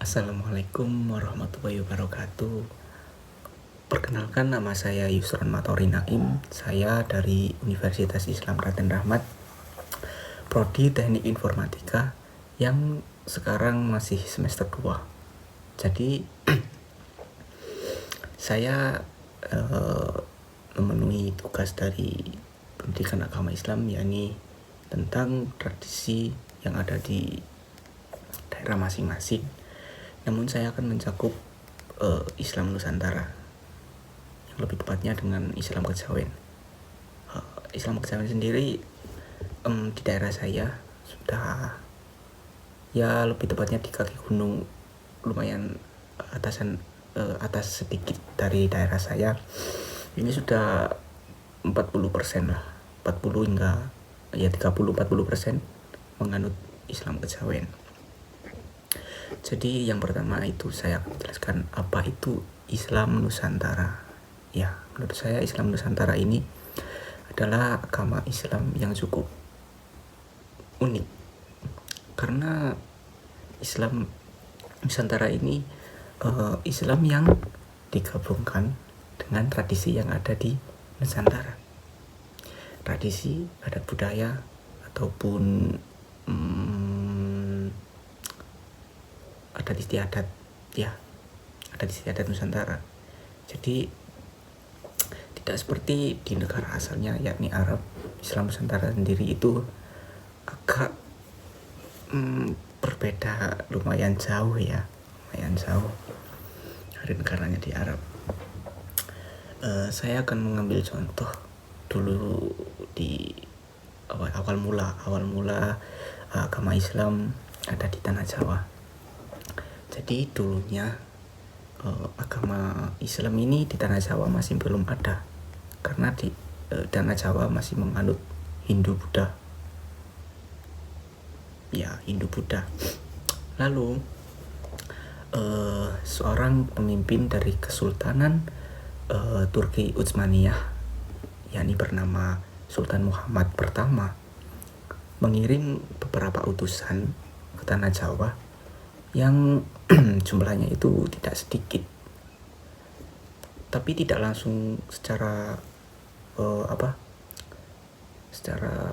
Assalamualaikum warahmatullahi wabarakatuh. Perkenalkan, nama saya Yusron Matori Naim. Saya dari Universitas Islam Raden Rahmat, Prodi Teknik Informatika, yang sekarang masih semester 2. Jadi saya memenuhi tugas dari pendidikan agama Islam, yakni tentang tradisi yang ada di daerah masing-masing. Namun saya akan mencakup Islam Nusantara, yang lebih tepatnya dengan Islam Kejawen. Islam Kejawen sendiri di daerah saya sudah, ya lebih tepatnya di kaki gunung, lumayan atas sedikit dari daerah saya. Ini sudah 40% lah, 40 hingga ya 30-40% menganut Islam Kejawen. Jadi yang pertama itu saya akan jelaskan apa itu Islam Nusantara. Ya, menurut saya Islam Nusantara ini adalah agama Islam yang cukup unik, karena Islam Nusantara ini Islam yang digabungkan dengan tradisi yang ada di Nusantara. Tradisi, adat budaya, ataupun adat istiadat, ya, adat istiadat Nusantara. Jadi tidak seperti di negara asalnya yakni Arab. Islam Nusantara sendiri itu agak berbeda, lumayan jauh dari negaranya di Arab. Saya akan mengambil contoh dulu di awal mula agama Islam ada di tanah Jawa. Jadi dulunya agama Islam ini di tanah Jawa masih belum ada, karena di tanah Jawa masih menganut Hindu-Buddha. Ya, Hindu-Buddha. Lalu seorang pemimpin dari Kesultanan Turki Utsmaniyah, yakni bernama Sultan Muhammad pertama, mengirim beberapa utusan ke tanah Jawa yang jumlahnya itu tidak sedikit, tapi tidak langsung secara secara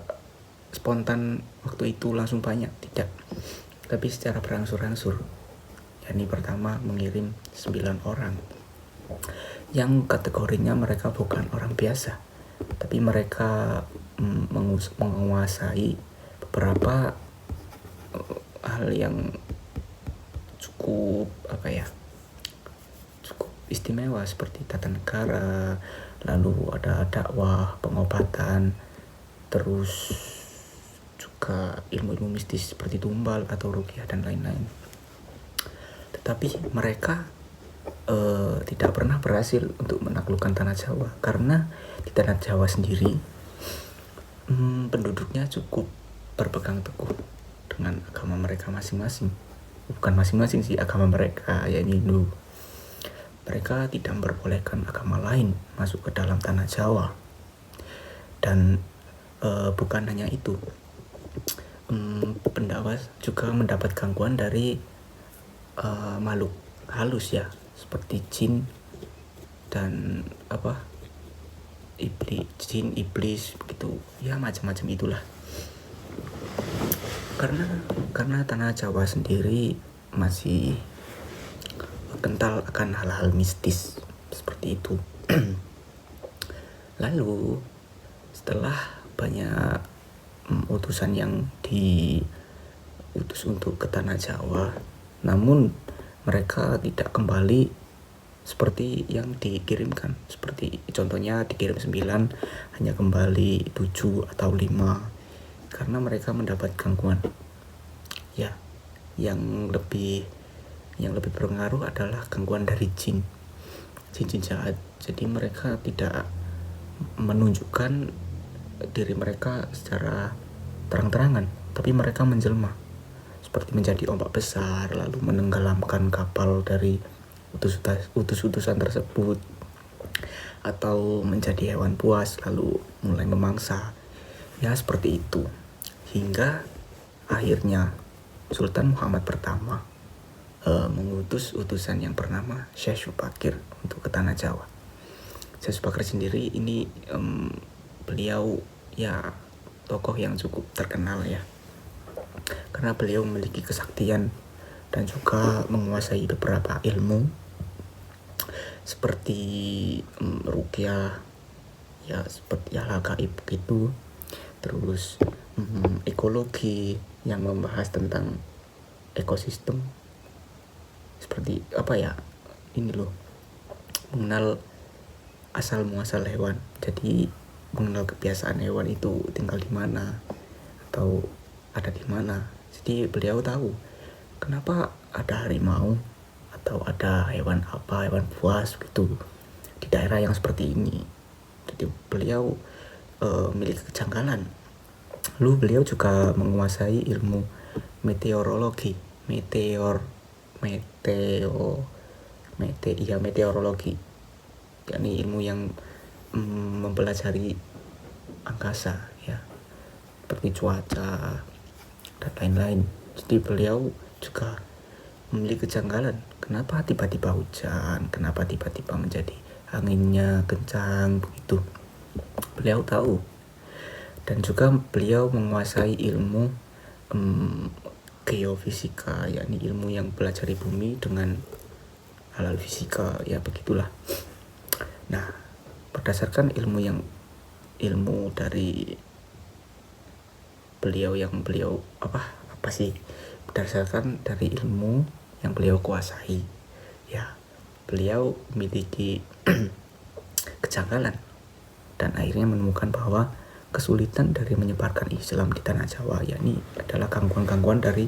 spontan waktu itu langsung banyak, tidak, tapi secara berangsur-angsur. yakni pertama mengirim 9 orang yang kategorinya mereka bukan orang biasa, tapi mereka menguasai beberapa hal yang cukup cukup istimewa, seperti tata negara, lalu ada dakwah, pengobatan, terus juga ilmu-ilmu mistis seperti tumbal atau ruqyah dan lain-lain. Tetapi mereka tidak pernah berhasil untuk menaklukkan tanah Jawa, karena di tanah Jawa sendiri penduduknya cukup berpegang teguh dengan agama mereka masing-masing. Bukan masing-masing sih, agama mereka yakni Hindu. Mereka tidak memperbolehkan agama lain masuk ke dalam tanah Jawa. Dan bukan hanya itu, pendakwah juga mendapat gangguan dari makhluk halus, ya, seperti jin dan iblis begitu, ya, macam-macam itulah. Karena tanah Jawa sendiri masih kental akan hal-hal mistis seperti itu. Lalu setelah banyak utusan yang diutus untuk ke tanah Jawa, namun mereka tidak kembali seperti yang dikirimkan. Seperti contohnya dikirim 9 hanya kembali 7 atau 5 karena mereka mendapat gangguan. Ya, yang lebih berpengaruh adalah gangguan dari jin jahat. Jadi mereka tidak menunjukkan diri mereka secara terang-terangan, tapi mereka menjelma seperti menjadi ombak besar lalu menenggelamkan kapal dari utus-utusan tersebut, atau menjadi hewan buas lalu mulai memangsa. Ya seperti itu. Hingga akhirnya Sultan Muhammad pertama mengutus utusan yang bernama Syekh Syubakir untuk ke tanah Jawa. Syekh Syubakir sendiri ini beliau ya tokoh yang cukup terkenal ya, karena beliau memiliki kesaktian dan juga menguasai beberapa ilmu seperti ruqyah ya, seperti hal gaib gitu, terus ekologi yang membahas tentang ekosistem, seperti apa ya, ini loh, mengenal asal muasal hewan. Jadi mengenal kebiasaan hewan itu tinggal di mana atau ada di mana. Jadi beliau tahu kenapa ada harimau atau ada hewan buas gitu di daerah yang seperti ini. Jadi beliau memiliki kejanggalan. Lalu beliau juga menguasai ilmu meteorologi, meteorologi, yakni ilmu yang mempelajari angkasa ya, seperti cuaca dan lain-lain. Jadi beliau juga memiliki kejanggalan, kenapa tiba-tiba hujan, kenapa tiba-tiba menjadi anginnya kencang begitu. Beliau tahu. Dan juga beliau menguasai ilmu geofisika, yakni ilmu yang pelajari bumi dengan hal-hal fisika ya, begitulah. Nah, berdasarkan ilmu dari beliau berdasarkan dari ilmu yang beliau kuasai ya, beliau memiliki kejanggalan dan akhirnya menemukan bahwa kesulitan dari menyebarkan Islam di tanah Jawa yakni adalah gangguan-gangguan dari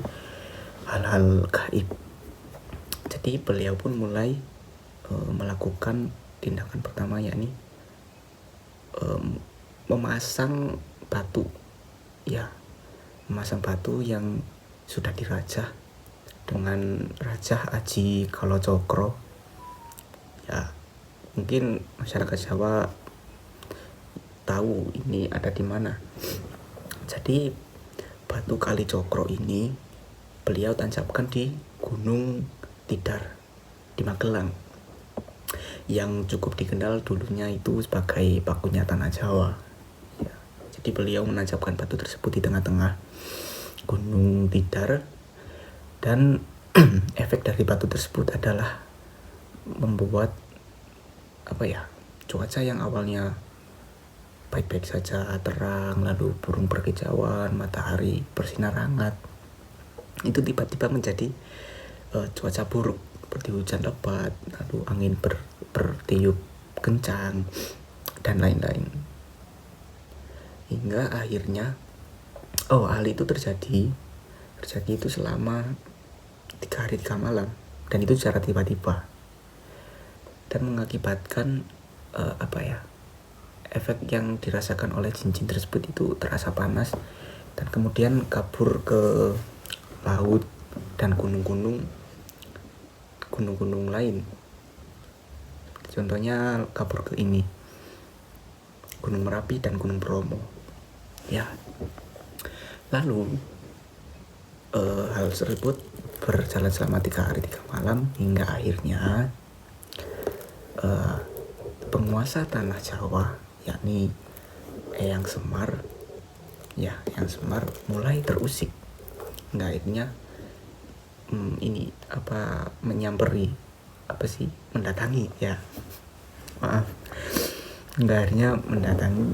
hal-hal gaib. Jadi beliau pun mulai melakukan tindakan pertama, yakni memasang batu yang sudah dirajah dengan rajah Aji Kalacakra ya. Mungkin masyarakat Jawa tahu ini ada di mana. Jadi batu Kali Cokro ini beliau tancapkan di Gunung Tidar di Magelang, yang cukup dikenal dulunya itu sebagai pakunya tanah Jawa ya. Jadi beliau menancapkan batu tersebut di tengah-tengah Gunung Tidar, dan efek dari batu tersebut adalah membuat cuaca yang awalnya baik-baik saja, terang, lalu burung berkicauan, matahari bersinar hangat, itu tiba-tiba menjadi cuaca buruk seperti hujan lebat, lalu angin bertiup kencang dan lain-lain. Hingga akhirnya hal itu terjadi itu selama 3 hari 3 malam, dan itu secara tiba-tiba, dan mengakibatkan efek yang dirasakan oleh jin-jin tersebut itu terasa panas, dan kemudian kabur ke laut dan gunung-gunung lain. Contohnya kabur ke Gunung Merapi dan Gunung Bromo ya. Lalu hal tersebut berjalan selama 3 hari 3 malam hingga akhirnya penguasa tanah Jawa yakni Eyang Semar mulai terusik hingga akhirnya mendatangi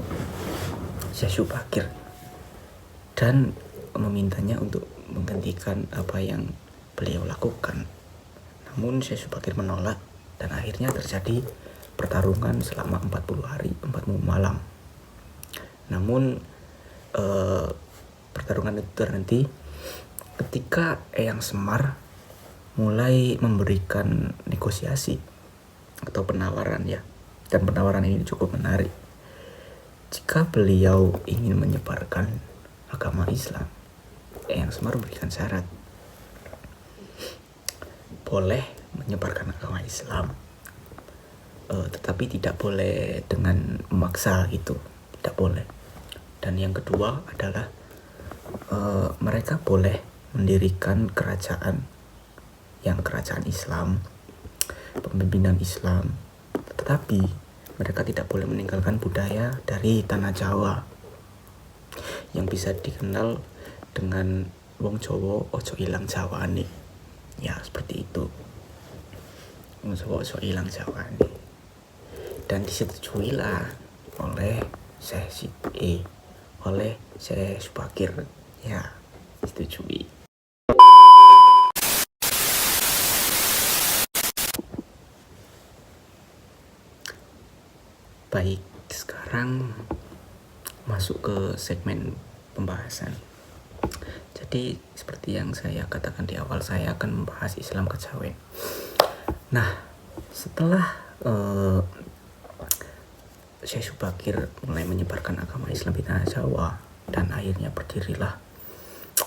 Syekh Syubakir dan memintanya untuk menggantikan apa yang beliau lakukan. Namun Syekh Syubakir menolak dan akhirnya terjadi pertarungan selama 40 hari 40 malam. Namun pertarungan itu terhenti ketika Eyang Semar mulai memberikan negosiasi atau penawaran ya, dan penawaran ini cukup menarik. Jika beliau ingin menyebarkan agama Islam, Eyang Semar memberikan syarat, boleh menyebarkan agama Islam, tetapi tidak boleh dengan memaksa gitu, tidak boleh. Dan yang kedua adalah mereka boleh mendirikan kerajaan Islam, pemimpinan Islam, tetapi mereka tidak boleh meninggalkan budaya dari tanah Jawa yang bisa dikenal dengan wong Jawa ojo ilang Jawane. Ya, seperti itu. Wong Jawa ojo ilang Jawane. Dan disetujuilah oleh Syekh Syubakir. Ya, disetujui. Baik, sekarang masuk ke segmen pembahasan. Jadi seperti yang saya katakan di awal, saya akan membahas Islam kejawen. Nah, setelah Syekh Syubakir mulai menyebarkan agama Islam di tanah Jawa, dan akhirnya berdirilah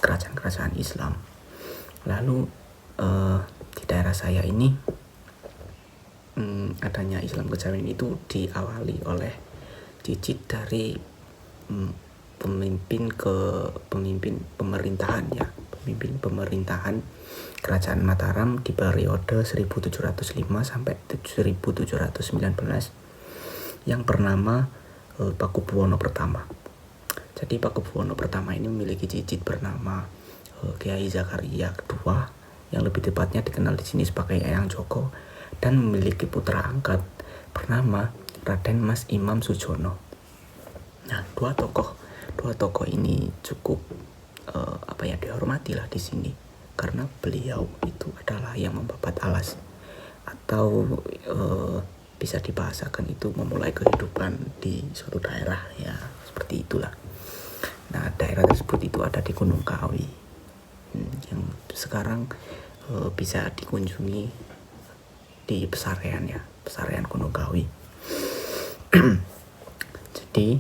kerajaan-kerajaan Islam. Lalu di daerah saya ini adanya Islam kejawen itu diawali oleh cicit dari pemimpin pemerintahan kerajaan Mataram di periode 1705 sampai 1719 yang bernama Pakubuwono pertama. Jadi Pakubuwono pertama ini memiliki cicit bernama Kiai Zakaria kedua, yang lebih tepatnya dikenal di sini sebagai Eyang Joko, dan memiliki putra angkat bernama Raden Mas Imam Sujono. Nah, dua tokoh ini cukup dihormati lah di sini, karena beliau itu adalah yang membabat alas, atau bisa dibahasakan itu memulai kehidupan di suatu daerah, ya seperti itulah. Nah, daerah tersebut itu ada di Gunung Kawi, yang sekarang bisa dikunjungi di Pesarian Gunung Kawi. Jadi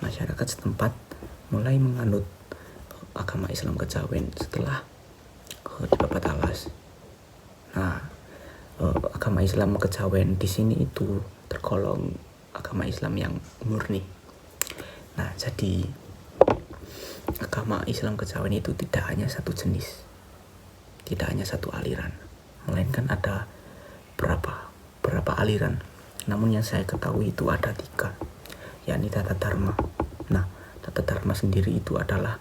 masyarakat setempat mulai menganut agama Islam kejawen setelah dibabat alas. Nah, agama Islam kejawen di sini itu tergolong agama Islam yang murni. Nah, jadi agama Islam kejawen itu tidak hanya satu jenis, tidak hanya satu aliran, melainkan ada berapa aliran. Namun yang saya ketahui itu ada 3, yakni Tata Dharma. Nah, Tata Dharma sendiri itu adalah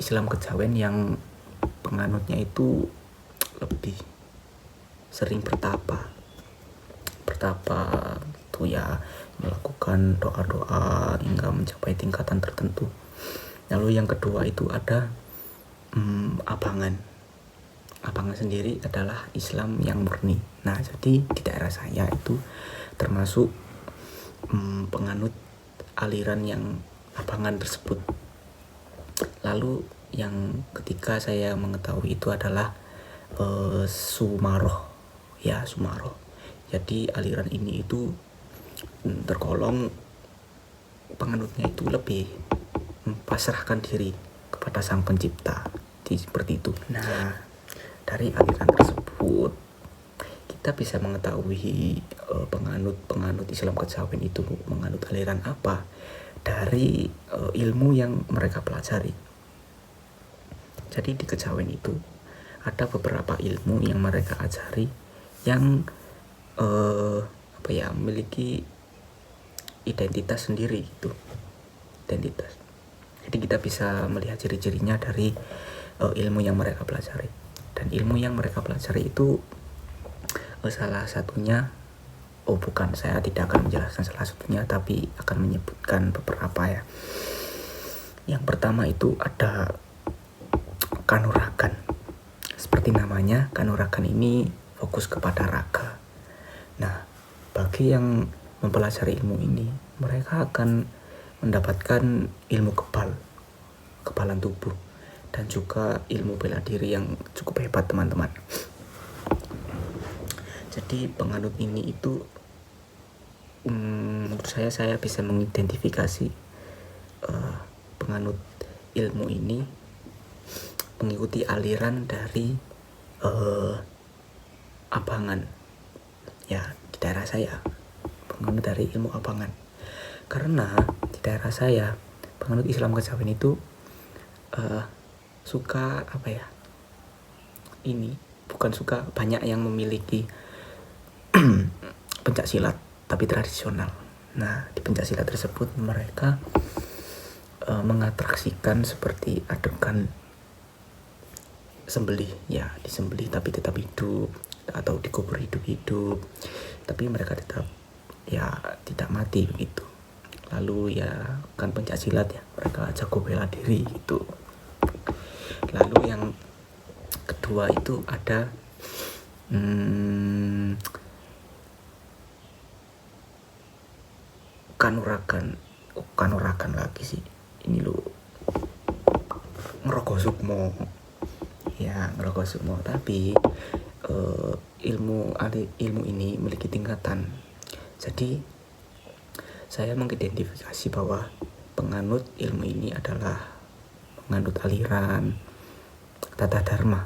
Islam kejawen yang penganutnya itu lebih sering bertapa itu ya, melakukan doa-doa hingga mencapai tingkatan tertentu. Lalu yang kedua itu ada Abangan sendiri adalah Islam yang murni. Nah, jadi di daerah saya itu termasuk penganut aliran yang Abangan tersebut. Lalu yang ketiga saya mengetahui itu adalah Sumaroh. Jadi aliran ini itu tergolong penganutnya itu lebih pasrahkan diri kepada Sang Pencipta, seperti itu. Nah, dari aliran tersebut kita bisa mengetahui penganut Islam kejawen itu menganut aliran apa dari ilmu yang mereka pelajari. Jadi di kejawen itu ada beberapa ilmu yang mereka ajari yang memiliki identitas sendiri itu. Jadi kita bisa melihat ciri-cirinya dari ilmu yang mereka pelajari. Dan ilmu yang mereka pelajari itu salah satunya, saya tidak akan menjelaskan salah satunya, tapi akan menyebutkan beberapa ya. Yang pertama itu ada Kanuragan. Seperti namanya, Kanuragan ini fokus kepada raga. bagi yang mempelajari ilmu ini, mereka akan mendapatkan ilmu kebalan tubuh, dan juga ilmu bela diri yang cukup hebat, teman-teman. Jadi penganut ini itu menurut saya bisa mengidentifikasi penganut ilmu ini mengikuti aliran dari abangan ya, di daerah saya penganut dari ilmu abangan. Karena di daerah saya penganut Islam kejawen itu suka bukan suka, banyak yang memiliki pencak silat tapi tradisional. Nah, di pencak silat tersebut mereka mengatraksikan seperti adegan sembelih, ya disembelih tapi tetap hidup, atau dikubur hidup-hidup tapi mereka tetap ya tidak mati begitu. Lalu ya kan pencak silat ya, mereka jago bela diri gitu. Lalu yang kedua itu ada kanuragan lagi sih ini lo, ngerokok sukmo ya, ngerokok sukmo. Tapi ilmu ini memiliki tingkatan. Jadi saya mengidentifikasi bahwa penganut ilmu ini adalah penganut aliran tata dharma,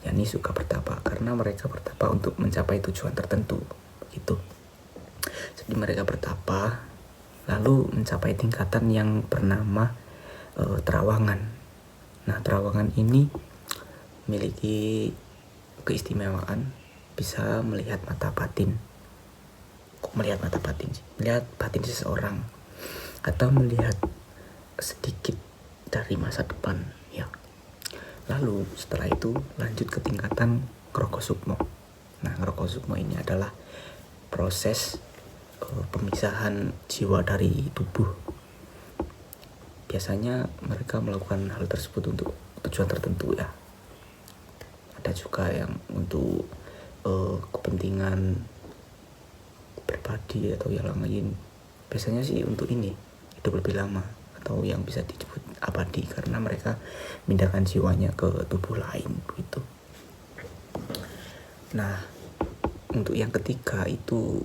yakni suka bertapa, karena mereka bertapa untuk mencapai tujuan tertentu begitu. Jadi mereka bertapa lalu mencapai tingkatan yang bernama terawangan. Nah, terawangan ini memiliki keistimewaan bisa melihat mata batin. Melihat mata batin sih, melihat batin seseorang atau melihat sedikit dari masa depan ya. Lalu setelah itu lanjut ke tingkatan ngerokok sukmo. Nah, ngerokok sukmo ini adalah proses pemisahan jiwa dari tubuh. Biasanya mereka melakukan hal tersebut untuk tujuan tertentu ya. Ada juga yang untuk kepentingan pribadi atau yang lain. Biasanya sih untuk ini hidup lebih lama, atau yang bisa disebut abadi, karena mereka memindahkan jiwanya ke tubuh lain begitu. Nah, untuk yang ketiga itu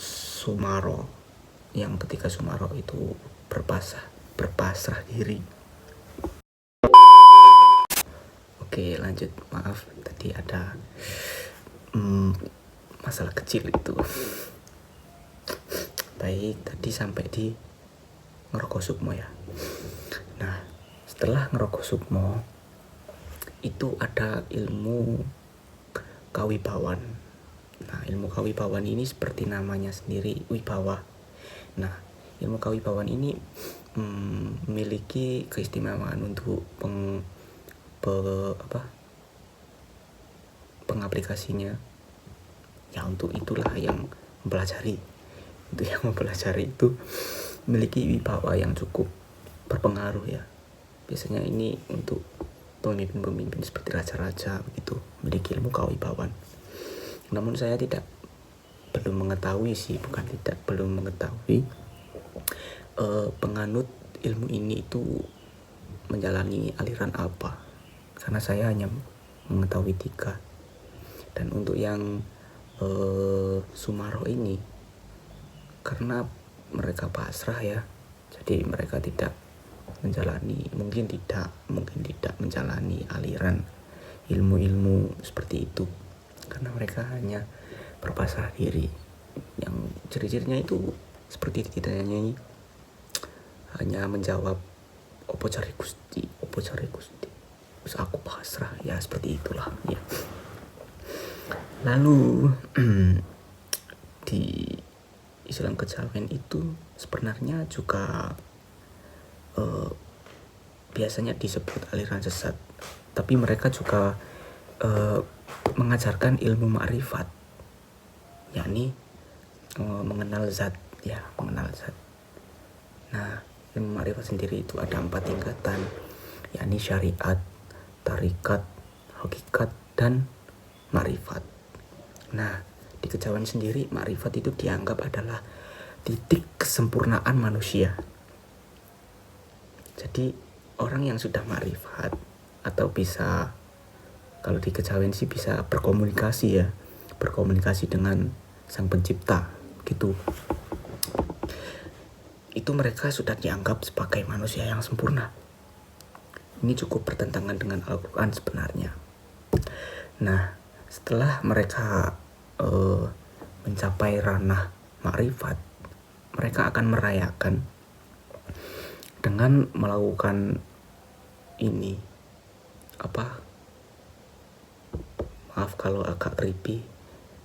Sumaro. Yang ketiga Sumaro itu berpasrah diri. Oke, lanjut. Maaf, tadi ada masalah kecil itu. Baik, tadi sampai di ngerokok sukmo ya. Nah, setelah ngerokok sukmo itu ada ilmu kawibawan. Nah, ilmu kawibawan ini seperti namanya sendiri, wibawa. Nah, ilmu kawibawan ini memiliki keistimewaan untuk pengaplikasinya ya. Untuk itulah yang mempelajari itu memiliki wibawa yang cukup berpengaruh ya. Biasanya ini untuk pemimpin-pemimpin seperti raja-raja begitu, memiliki ilmu kawibawan. Namun saya belum mengetahui penganut ilmu ini itu menjalani aliran apa, karena saya hanya mengetahui 3. Dan untuk yang Sumaro ini, karena mereka pasrah ya, jadi mereka mungkin tidak menjalani aliran ilmu-ilmu seperti itu, karena mereka hanya berpasrah diri. Yang ciri-cirinya itu seperti tidak hanya menjawab opo cari Gusti, terus aku pasrah ya, seperti itulah ya. Lalu di Islam kejawen itu sebenarnya juga biasanya disebut aliran sesat, tapi mereka juga mengajarkan ilmu ma'rifat, yakni mengenal zat. Nah, ilmu ma'rifat sendiri itu ada 4 tingkatan, yakni syariat, tarikat, hakikat, dan makrifat. Nah, di kejawen sendiri makrifat itu dianggap adalah titik kesempurnaan manusia. Jadi orang yang sudah makrifat atau bisa, kalau di kejawen sih bisa berkomunikasi ya, berkomunikasi dengan sang pencipta gitu, itu mereka sudah dianggap sebagai manusia yang sempurna. Ini cukup bertentangan dengan Al-Quran sebenarnya. Nah, setelah mereka mencapai ranah makrifat, mereka akan merayakan dengan melakukan ini, maaf kalau agak creepy,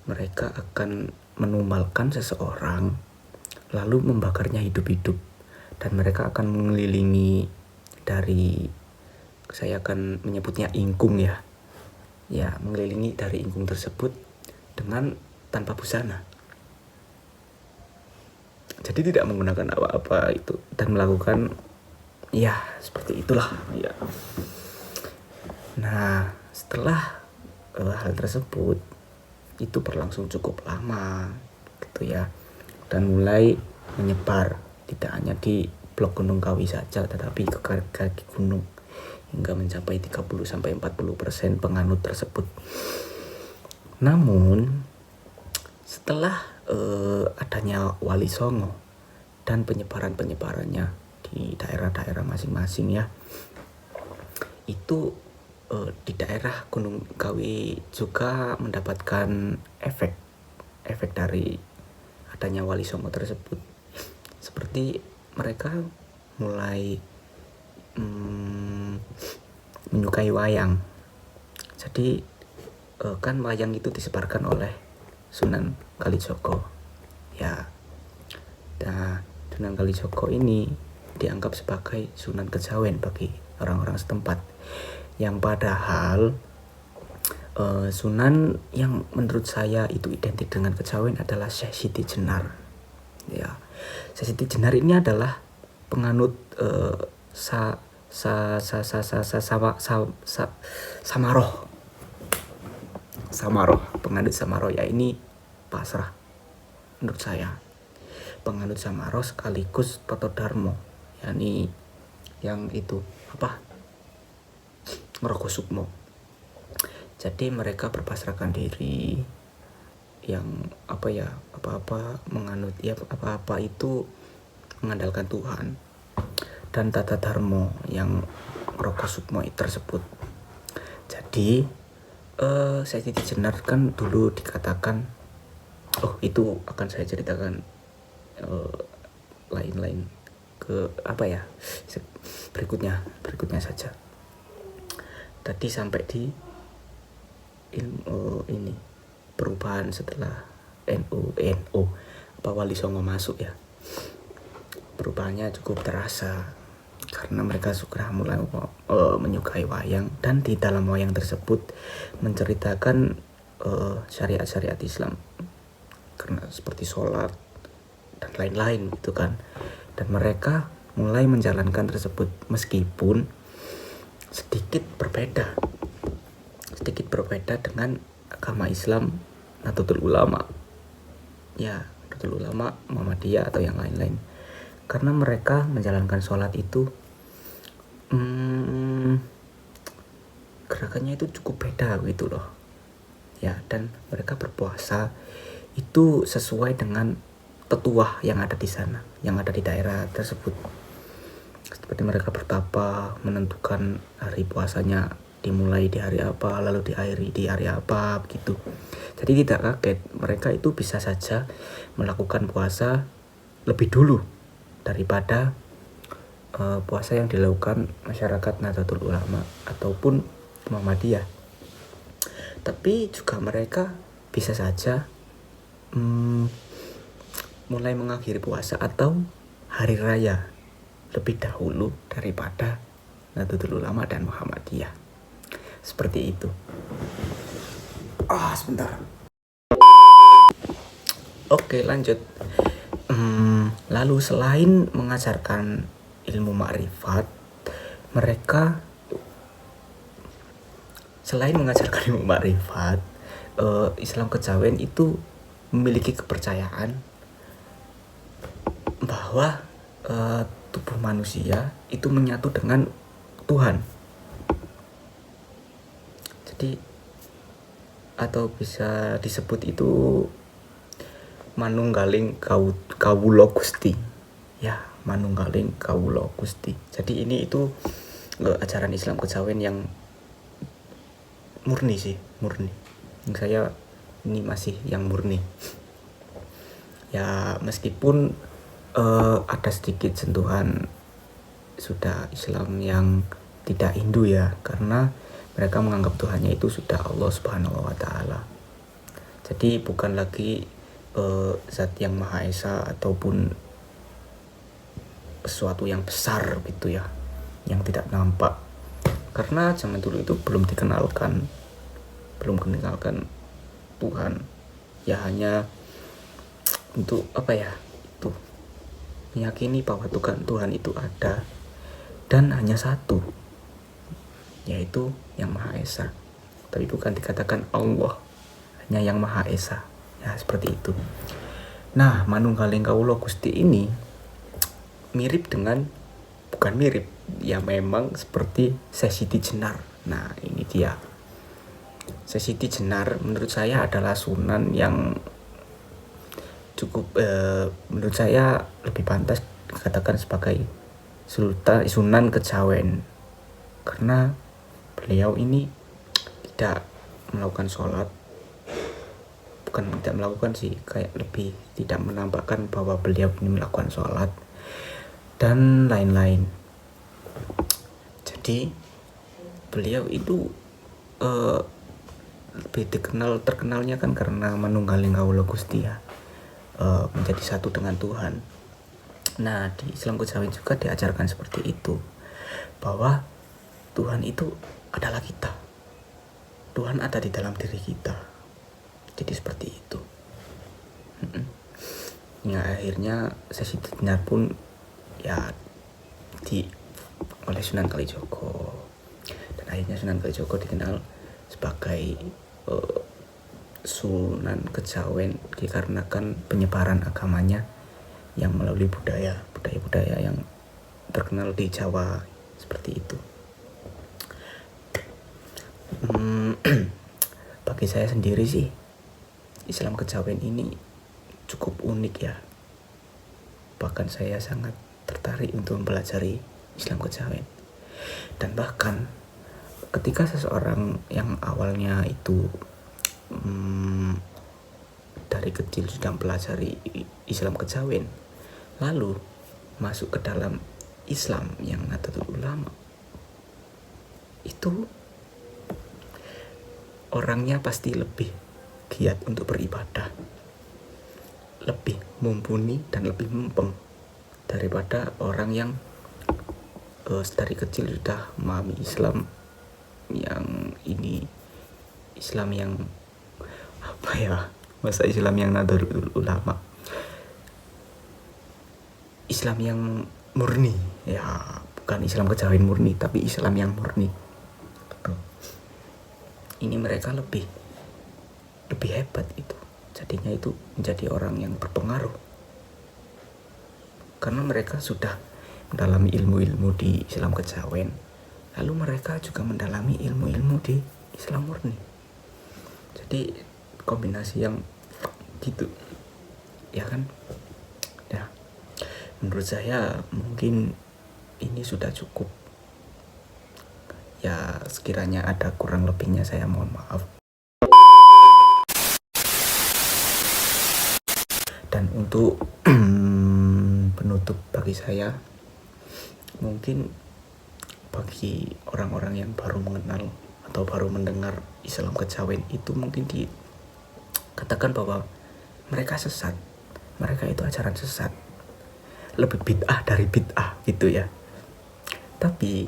mereka akan menumbalkan seseorang lalu membakarnya hidup-hidup, dan mereka akan mengelilingi dari, saya akan menyebutnya ingkung ya, mengelilingi dari ingkung tersebut dengan tanpa busana. Jadi tidak menggunakan apa-apa itu, dan melakukan ya seperti itulah ya. Nah, setelah hal tersebut itu berlangsung cukup lama gitu ya, dan mulai menyebar tidak hanya di blok Gunung Kawi saja, tetapi ke kaki gunung, hingga mencapai 30-40% penganut tersebut. Namun setelah adanya Wali Songo dan penyebarannya di daerah-daerah masing-masing ya, itu di daerah Gunung Kawi juga mendapatkan efek dari adanya Wali Songo tersebut, seperti mereka mulai menyukai wayang. Jadi kan wayang itu disebarkan oleh Sunan Kalijogo ya. Nah, Sunan Kalijogo ini dianggap sebagai Sunan Kejawen bagi orang-orang setempat, yang padahal Sunan yang menurut saya itu identik dengan Kejawen adalah Syekh Siti Jenar ya. Syekh Siti Jenar ini adalah penganut Samaroh, penganut Samaroh ya. Ini pasrah menurut saya, penganut Samaroh sekaligus Toto Darmo, yakni yang itu Ngroko Sukmo. Jadi mereka berpasrahkan diri, yang apa-apa menganut ya, apa-apa itu mengandalkan Tuhan, dan Tata Dharmo yang Ngroko Sukmo tersebut. Jadi Syekh Siti Jenar kan dulu dikatakan, itu akan saya ceritakan lain-lain ke berikutnya saja. Tadi sampai di ini perubahan setelah NU Wali Songo masuk ya. Perubahannya cukup terasa karena mereka sudah mulai menyukai wayang, dan di dalam wayang tersebut menceritakan syariat-syariat Islam, karena seperti sholat dan lain-lain gitu kan. Dan mereka mulai menjalankan tersebut meskipun sedikit berbeda dengan agama Islam Nahdlatul Ulama ya, Nahdlatul Ulama, Muhammadiyah atau yang lain-lain. Karena mereka menjalankan sholat itu gerakannya itu cukup beda gitu loh ya. Dan mereka berpuasa itu sesuai dengan tetuah yang ada di sana, yang ada di daerah tersebut. Seperti mereka bertapa menentukan hari puasanya dimulai di hari apa, lalu diakhiri di hari apa begitu. Jadi tidak kaget, mereka itu bisa saja melakukan puasa lebih dulu daripada puasa yang dilakukan masyarakat Nahdlatul Ulama ataupun Muhammadiyah. Tapi juga mereka bisa saja mulai mengakhiri puasa atau hari raya lebih dahulu daripada Nahdlatul Ulama dan Muhammadiyah. Seperti itu. Sebentar. Oke, lanjut. Lalu selain mengajarkan ilmu makrifat, Islam kejawen itu memiliki kepercayaan bahwa tubuh manusia itu menyatu dengan Tuhan. Jadi atau bisa disebut itu manunggaling kawula Gusti. Ya, manunggaling kawula Gusti. Jadi ini itu ajaran Islam kejawen yang murni sih, murni. Yang saya ini masih yang murni. Ya, meskipun ada sedikit sentuhan sudah Islam yang tidak Hindu ya, karena mereka menganggap Tuhannya itu sudah Allah Subhanahu wa Ta'ala. Jadi bukan lagi zat yang Maha Esa ataupun sesuatu yang besar gitu ya, yang tidak nampak. Karena zaman dulu itu belum dikenalkan Tuhan. Ya hanya untuk apa ya, itu meyakini bahwa Tuhan itu ada dan hanya satu, yaitu yang Maha Esa. Tapi bukan dikatakan Allah, hanya yang Maha Esa. Ya seperti itu. Nah, manunggaling kawula Gusti ini bukan mirip, ya memang seperti Syekh Siti Jenar. Nah, ini dia. Syekh Siti Jenar menurut saya adalah sunan yang cukup menurut saya lebih pantas dikatakan sebagai Sunan Kejawen, karena beliau ini tidak melakukan sholat, bukan tidak melakukan sih, kayak lebih tidak menampakkan bahwa beliau ini melakukan sholat dan lain-lain. Jadi beliau itu lebih terkenalnya kan karena manunggaling kawula Gusti ya, menjadi satu dengan Tuhan. Nah, di Islam kejawen juga diajarkan seperti itu, bahwa Tuhan itu adalah kita. Tuhan ada di dalam diri kita. Jadi seperti itu. Ya akhirnya Syekh Siti Jenar pun ya oleh Sunan Kalijogo, dan akhirnya Sunan Kalijogo dikenal sebagai Sunan Kejawen dikarenakan penyebaran agamanya yang melalui budaya yang terkenal di Jawa seperti itu. Bagi saya sendiri sih, Islam kejawen ini cukup unik ya. Bahkan saya sangat tertarik untuk mempelajari Islam kejawen. Dan bahkan ketika seseorang yang awalnya itu dari kecil sudah mempelajari Islam kejawen, lalu masuk ke dalam Islam yang Nahdlatul Ulama, itu orangnya pasti lebih giat untuk beribadah, lebih mumpuni dan lebih mumpeng daripada orang yang dari kecil sudah memahami Islam yang ini, Islam yang apa ya, masa Islam yang Nahdlatul Ulama, Islam yang murni ya, bukan Islam kejawen murni, tapi Islam yang murni. Ini mereka lebih hebat itu, jadinya itu menjadi orang yang berpengaruh karena mereka sudah mendalami ilmu-ilmu di Islam kejawen, lalu mereka juga mendalami ilmu-ilmu di Islam murni. Jadi kombinasi yang gitu ya kan ya. Menurut saya mungkin ini sudah cukup ya, sekiranya ada kurang lebihnya saya mohon maaf. Dan untuk penutup bagi saya, mungkin bagi orang-orang yang baru mengenal atau baru mendengar Islam kejawen itu mungkin dikatakan bahwa mereka sesat, mereka itu ajaran sesat, lebih bid'ah dari bid'ah gitu ya. Tapi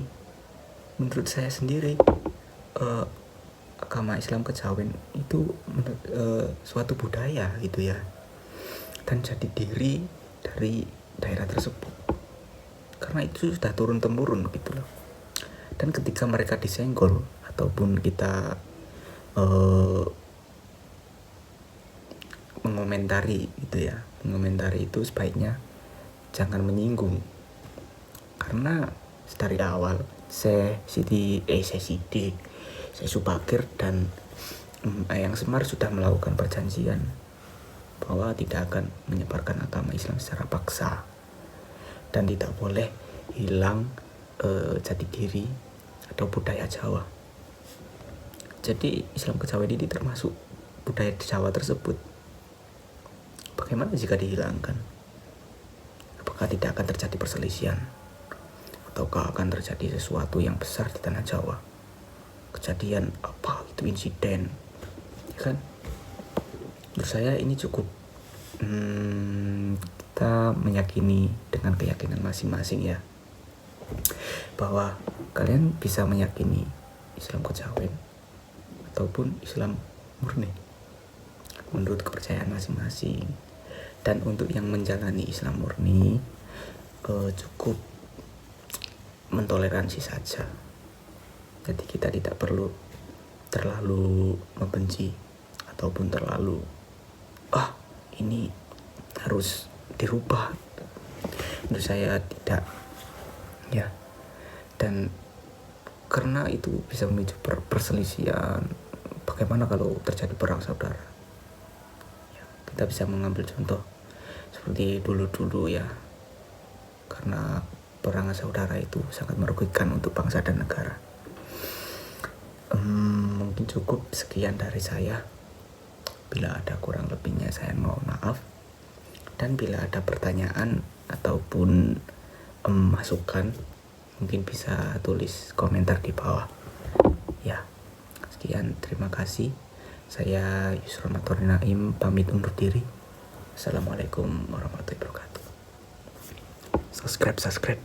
menurut saya sendiri agama Islam kejawen itu suatu budaya gitu ya, dan jadi diri dari daerah tersebut, karena itu sudah turun temurun gitu loh. Dan ketika mereka disenggol ataupun kita mengomentari gitu ya. Mengomentari itu sebaiknya jangan menyinggung, karena dari awal saya Subakir dan Ayang Semar sudah melakukan perjanjian bahwa tidak akan menyebarkan agama Islam secara paksa dan tidak boleh hilang jati diri atau budaya Jawa. Jadi Islam kejawen ini termasuk budaya Jawa tersebut. Bagaimana jika dihilangkan? Apakah tidak akan terjadi perselisihan? Ataukah akan terjadi sesuatu yang besar di tanah Jawa? Kejadian apa itu, insiden, ya kan? Menurut saya ini cukup kita meyakini dengan keyakinan masing-masing ya, bahwa kalian bisa meyakini Islam kejawen ataupun Islam murni menurut kepercayaan masing-masing. Dan untuk yang menjalani Islam murni cukup mentoleransi saja. Jadi kita tidak perlu terlalu membenci ataupun terlalu ini harus dirubah. Menurut saya tidak ya. Dan karena itu bisa memicu perselisihan. Bagaimana kalau terjadi perang saudara? Kita bisa mengambil contoh seperti dulu ya, karena perang saudara itu sangat merugikan untuk bangsa dan negara. Mungkin cukup sekian dari saya. Bila ada kurang lebihnya saya mohon maaf, dan bila ada pertanyaan ataupun masukan mungkin bisa tulis komentar di bawah ya. Sekian, terima kasih. Saya Yusron Matori Naim pamit undur diri. Assalamualaikum warahmatullahi wabarakatuh. Subscribe.